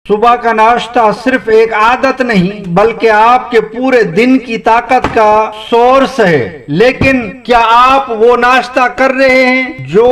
صبح کا ناشتہ صرف ایک عادت نہیں بلکہ آپ کے پورے دن کی طاقت کا سورس ہے۔ لیکن کیا آپ وہ ناشتہ کر رہے ہیں جو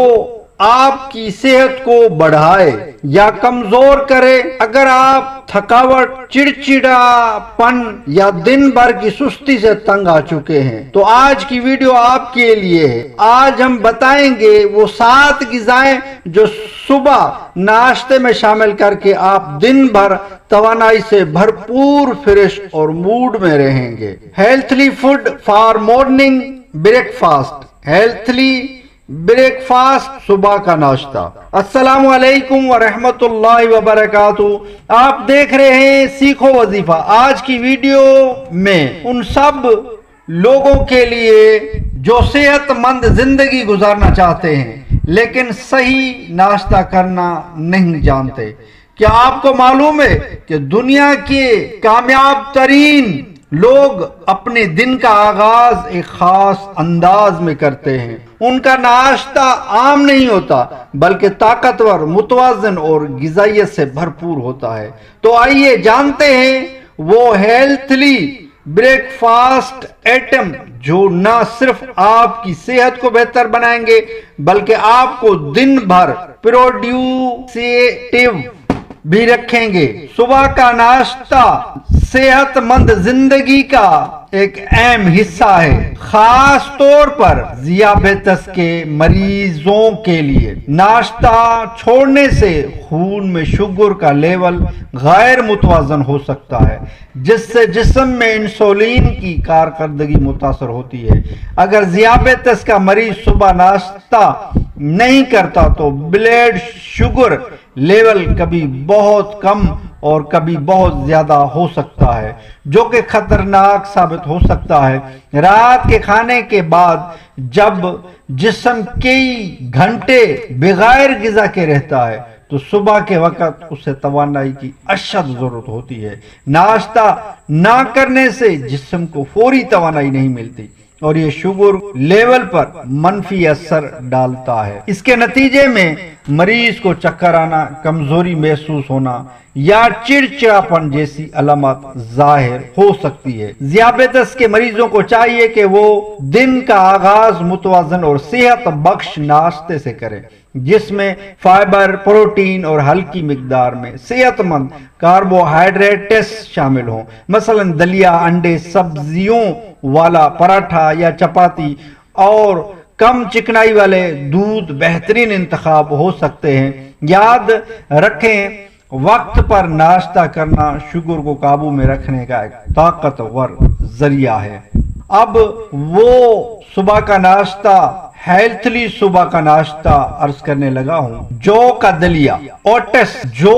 آپ کی صحت کو بڑھائے یا کمزور کرے؟ اگر آپ تھکاوٹ، چڑچڑا پن یا دن بھر کی سستی سے تنگ آ چکے ہیں تو آج کی ویڈیو آپ کے لیے ہے۔ آج ہم بتائیں گے وہ 7 غذائیں جو صبح ناشتے میں شامل کر کے آپ دن بھر توانائی سے بھرپور، فریش اور موڈ میں رہیں گے۔ Healthily food for morning breakfast. Healthily breakfast, صبح کا ناشتہ۔ السلام علیکم ورحمۃ اللہ وبرکاتہ۔ آپ دیکھ رہے ہیں سیکھو وظیفہ۔ آج کی ویڈیو میں ان سب لوگوں کے لیے جو صحت مند زندگی گزارنا چاہتے ہیں لیکن صحیح ناشتہ کرنا نہیں جانتے۔ کیا آپ کو معلوم ہے کہ دنیا کے کامیاب ترین لوگ اپنے دن کا آغاز ایک خاص انداز میں کرتے ہیں؟ ان کا ناشتہ عام نہیں ہوتا بلکہ طاقتور، متوازن اور غذائیت سے بھرپور ہوتا ہے۔ تو آئیے جانتے ہیں وہ ہیلتھلی بریک فاسٹ ایٹم جو نہ صرف آپ کی صحت کو بہتر بنائیں گے بلکہ آپ کو دن بھر پروڈیوسیٹیو بھی رکھیں گے۔ صبح کا ناشتہ صحت مند زندگی کا ایک اہم حصہ ہے، خاص طور پر ذیابیطس کے مریضوں کے لیے۔ ناشتہ چھوڑنے سے خون میں شوگر کا لیول غیر متوازن ہو سکتا ہے جس سے جسم میں انسولین کی کارکردگی متاثر ہوتی ہے۔ اگر ذیابیطس کا مریض صبح ناشتہ نہیں کرتا تو بلڈ شوگر لیول کبھی بہت کم اور کبھی بہت زیادہ ہو سکتا ہے جو کہ خطرناک ثابت ہو سکتا ہے۔ رات کے کھانے کے بعد جب جسم کئی گھنٹے بغیر غذا کے رہتا ہے تو صبح کے وقت اسے توانائی کی اشد ضرورت ہوتی ہے۔ ناشتہ نہ کرنے سے جسم کو فوری توانائی نہیں ملتی اور یہ شوگر لیول پر منفی اثر ڈالتا ہے۔ اس کے نتیجے میں مریض کو چکر آنا، کمزوری محسوس ہونا یا چڑچڑاپن جیسی علامات ظاہر ہو سکتی ہے۔ ذیابیطس کے مریضوں کو چاہیے کہ وہ دن کا آغاز متوازن اور صحت بخش ناشتے سے کریں جس میں فائبر، پروٹین اور ہلکی مقدار میں صحت مند کاربوہائیڈریٹس شامل ہوں، مثلا دلیا، انڈے، سبزیوں والا پراٹھا یا چپاتی، اور کم چکنائی والے دودھ بہترین انتخاب ہو سکتے ہیں۔ یاد رکھیں، وقت پر ناشتہ کرنا شوگر کو قابو میں رکھنے کا ایک طاقتور ذریعہ ہے۔ اب وہ صبح کا ناشتہ، ہیلتھلی صبح کا ناشتہ عرض کرنے لگا ہوں۔ جو کا دلیا، اوٹس۔ جو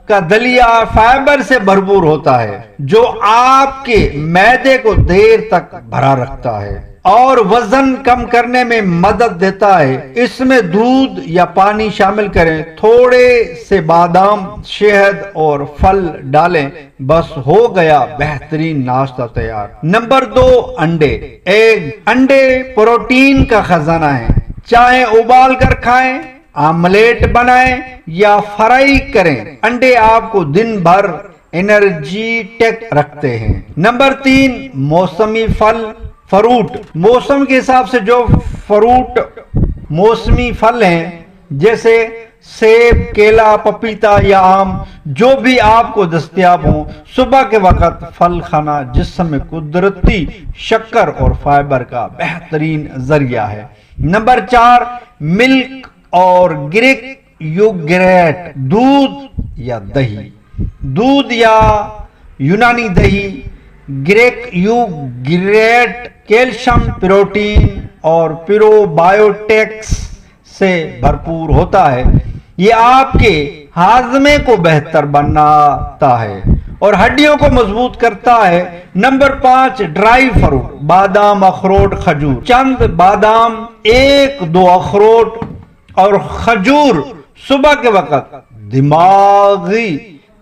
کا دلیا فائبر سے بھرپور ہوتا ہے جو آپ کے معدے کو دیر تک بھرا رکھتا ہے اور وزن کم کرنے میں مدد دیتا ہے۔ اس میں دودھ یا پانی شامل کریں، تھوڑے سے بادام، شہد اور پھل ڈالیں، بس ہو گیا بہترین ناشتہ تیار۔ نمبر 2، انڈے۔ ایگ۔ انڈے پروٹین کا خزانہ ہے، چاہے ابال کر کھائیں، آملیٹ بنائیں یا فرائی کریں، انڈے آپ کو دن بھر انرجیٹک رکھتے ہیں۔ نمبر 3، موسمی پھل، فروٹ۔ موسم کے حساب سے جو فروٹ موسمی پھل ہیں جیسے سیب، کیلا، پپیتا یا آم، جو بھی آپ کو دستیاب ہوں، صبح کے وقت پھل کھانا جسم میں قدرتی شکر اور فائبر کا بہترین ذریعہ ہے۔ نمبر 4، ملک اور گریک یوگریٹ۔ دودھ یا دہی۔ دودھ یا یونانی دہی، گریک یوگریٹ کیلشیم، پروٹین اور پروبائیوٹکس سے بھرپور ہوتا ہے۔ یہ آپ کے ہاضمے کو بہتر بناتا ہے اور ہڈیوں کو مضبوط کرتا ہے۔ Number 5، dry fruit. بادام، اخروٹ، کھجور۔ چند بادام، 1-2 اخروٹ اور کھجور صبح کے وقت دماغی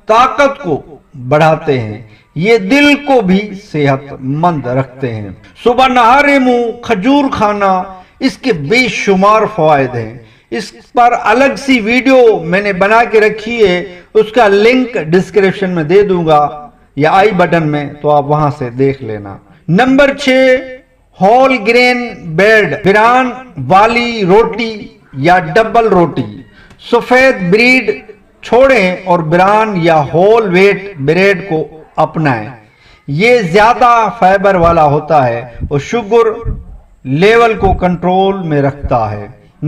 طاقت کو بڑھاتے ہیں، یہ دل کو بھی صحت مند رکھتے ہیں۔ صبح نہارے منہ کھجور کھانا، اس کے بے شمار فوائد ہیں۔ اس پر الگ سی ویڈیو میں نے بنا کے رکھی ہے، اس کا لنک ڈسکرپشن میں دے دوں گا یا آئی بٹن میں، تو آپ وہاں سے دیکھ لینا۔ نمبر 6، ہول گرین بریڈ، بران والی روٹی یا ڈبل روٹی۔ سفید بریڈ چھوڑیں اور بران یا ہول ویٹ بریڈ کو اپنائیں، یہ زیادہ فائبر والا ہوتا ہے اور شوگر لیول کو کنٹرول میں رکھتا ہے۔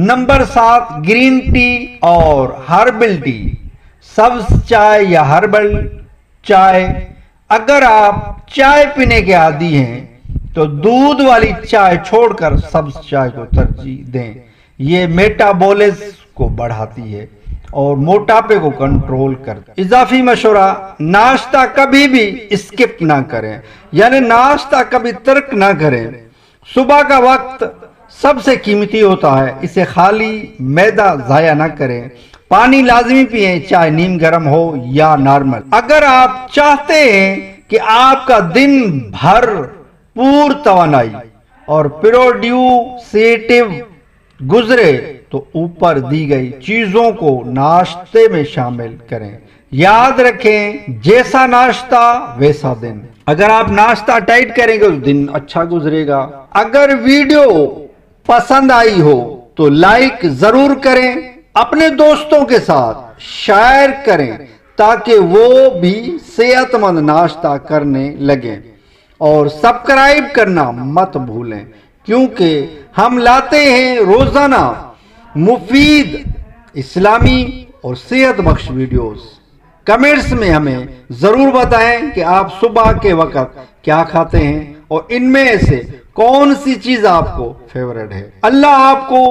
نمبر 7، گرین ٹی اور ہربل ٹی، سبز چائے یا ہربل چائے۔ اگر آپ چائے پینے کے عادی ہیں تو دودھ والی چائے چھوڑ کر سبز چائے کو ترجیح دیں، یہ میٹابولزم کو بڑھاتی ہے اور موٹاپے کو کنٹرول کرتی ہے۔ اضافی مشورہ، ناشتہ کبھی بھی اسکپ نہ کریں، یعنی ناشتہ کبھی ترک نہ کریں۔ صبح کا وقت سب سے قیمتی ہوتا ہے، اسے خالی معدہ ضائع نہ کریں۔ پانی لازمی پئیں، چاہے نیم گرم ہو یا نارمل۔ اگر آپ چاہتے ہیں کہ آپ کا دن بھر پور توانائی اور پروڈیوسیٹیو گزرے تو اوپر دی گئی چیزوں کو ناشتے میں شامل کریں۔ یاد رکھیں، جیسا ناشتہ ویسا دن۔ اگر آپ ناشتہ ٹائٹ کریں گے تو دن اچھا گزرے گا۔ اگر ویڈیو پسند آئی ہو تو لائک ضرور کریں، اپنے دوستوں کے ساتھ شیئر کریں تاکہ وہ بھی صحت مند ناشتہ کرنے لگیں، اور سبسکرائب کرنا مت بھولیں، کیونکہ ہم لاتے ہیں روزانہ مفید اسلامی اور صحت بخش ویڈیوز۔ کمنٹس میں ہمیں ضرور بتائیں کہ آپ صبح کے وقت کیا کھاتے ہیں اور ان میں سے کون سی چیز آپ کو فیورٹ ہے۔ اللہ آپ کو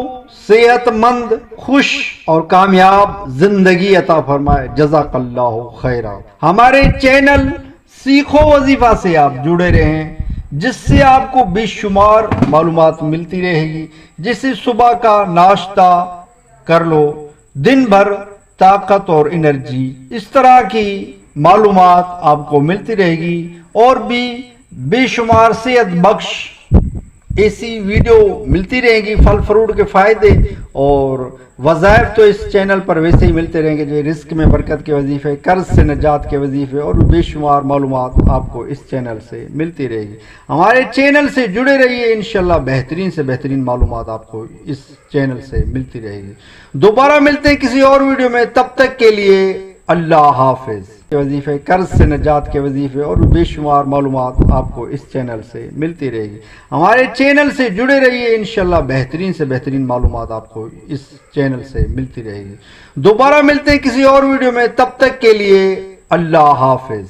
صحت مند، خوش اور کامیاب زندگی عطا فرمائے۔ جزاک اللہ خیرا۔ ہمارے چینل سیکھو وظیفہ سے آپ جڑے رہیں، جس سے آپ کو بے شمار معلومات ملتی رہے گی، جسے صبح کا ناشتہ کر لو، دن بھر طاقت اور انرجی، اس طرح کی معلومات آپ کو ملتی رہے گی، اور بھی بے شمار صحت بخش ایسی ویڈیو ملتی رہیں گی۔ پھل فروٹ کے فائدے اور وظائف تو اس چینل پر ویسے ہی ملتے رہیں گے، جو رزق میں برکت کے وظیفے، قرض سے نجات کے وظیفے، اور بے شمار معلومات آپ کو اس چینل سے ملتی رہے گی۔ ہمارے چینل سے جڑے رہیے، انشاءاللہ بہترین سے بہترین معلومات آپ کو اس چینل سے ملتی رہے گی۔ دوبارہ ملتے ہیں کسی اور ویڈیو میں، تب تک کے لیے اللہ حافظ۔ وظیفے، قرض سے نجات کے وظیفے اور بے شمار معلومات آپ کو اس چینل سے ملتی رہے گی۔ ہمارے چینل سے جڑے رہیے، انشاءاللہ بہترین سے بہترین معلومات آپ کو اس چینل سے ملتی رہے گی۔ دوبارہ ملتے ہیں کسی اور ویڈیو میں، تب تک کے لیے اللہ حافظ۔